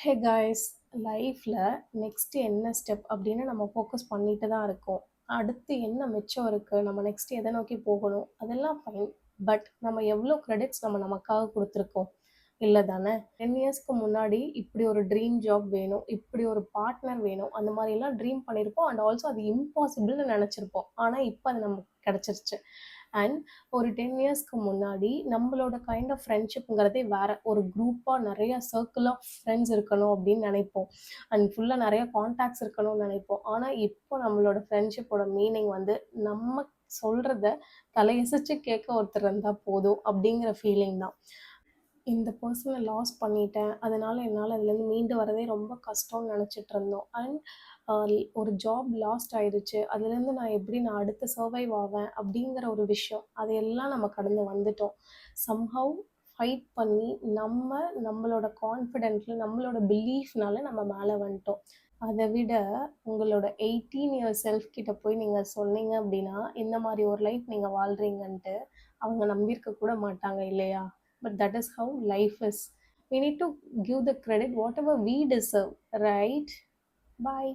Hey guys, லைஃப்ல next என்ன step அப்படின்னு நம்ம ஃபோக்கஸ் பண்ணிட்டு தான் இருக்கோம். அடுத்து என்ன மிச்சம் இருக்கு? நம்ம நெக்ஸ்ட் எத நோக்கி போகணும்? அதெல்லாம் ஃபைன். பட் நம்ம எவ்ளோ கிரெடிட்ஸ் நம்ம நமக்காக குடுத்துருக்கோம்? இல்ல தானே? 10 இயர்ஸ்க்கு முன்னாடி இப்படி ஒரு ட்ரீம் ஜாப் வேணும். இப்படி ஒரு பார்ட்னர் வேணும். அந்த மாரிலாம் ட்ரீம் பண்ணியிருப்போம். அண்ட் ஆல்சோ அது இம்பாசிபிள்னு நெனச்சிருப்போம். ஆனா, இப்ப அது நமக்கு கெடைச்சிருச்சு. அண்ட் ஒரு 10 இயர்ஸ்க்கு முன்னாடி நம்மளோட கைண்ட் ஆஃப் ஃப்ரெண்ட்ஷிப்ங்கிறதே வேற. ஒரு குரூப்பா நெறைய சர்க்கிள் ஆஃப் ஃப்ரெண்ட்ஸ் இருக்கணும் அப்படின்னு நெனைப்போம். அண்ட் ஃபுல்லா நெறைய கான்டாக்ட்ஸ் இருக்கணும்னு நெனைப்போம். ஆனா, இப்போ நம்மளோட ஃப்ரெண்ட்ஷிப்போட மீனிங் வந்து நம்ம சொல்றத தலையசைச்சு கேட்க ஒருத்தர் இருந்தா போதும் அப்படிங்கிற ஃபீலிங் தான். இந்த பெர்சன லாஸ் பண்ணிட்டேன். அதனால என்னால அதுலேருந்து மீண்டு வரதே ரொம்ப கஷ்டம்னு நெனச்சுட்டு இருந்தோம். அண்ட் அ ஒரு ஜாப் லாஸ்ட் ஆயிருச்சு. அதுலேருந்து நான் அடுத்து சர்வைவ் ஆவேன் அப்படிங்கிற ஒரு விஷயம். அதையெல்லாம் நம்ம கடந்து வந்துட்டோம். சம்ஹவ் ஃபைட் பண்ணி நம்ம நம்மளோட கான்ஃபிடென்ட்ல, நம்மளோட பிலீஃப்னால நம்ம மேல வந்துட்டோம். அத விட உங்களோட 18 இயர் செல்ஃப் கிட்ட போய் நீங்க சொன்னீங்க அப்படின்னா, இந்த மாரி ஒரு லைஃப் நீங்க வாழ்றீங்கன்ட்டு, அவங்க நம்பியிருக்க கூட மாட்டாங்க இல்லையா? But that is how life is. We need to give the credit whatever we deserve, right? Bye.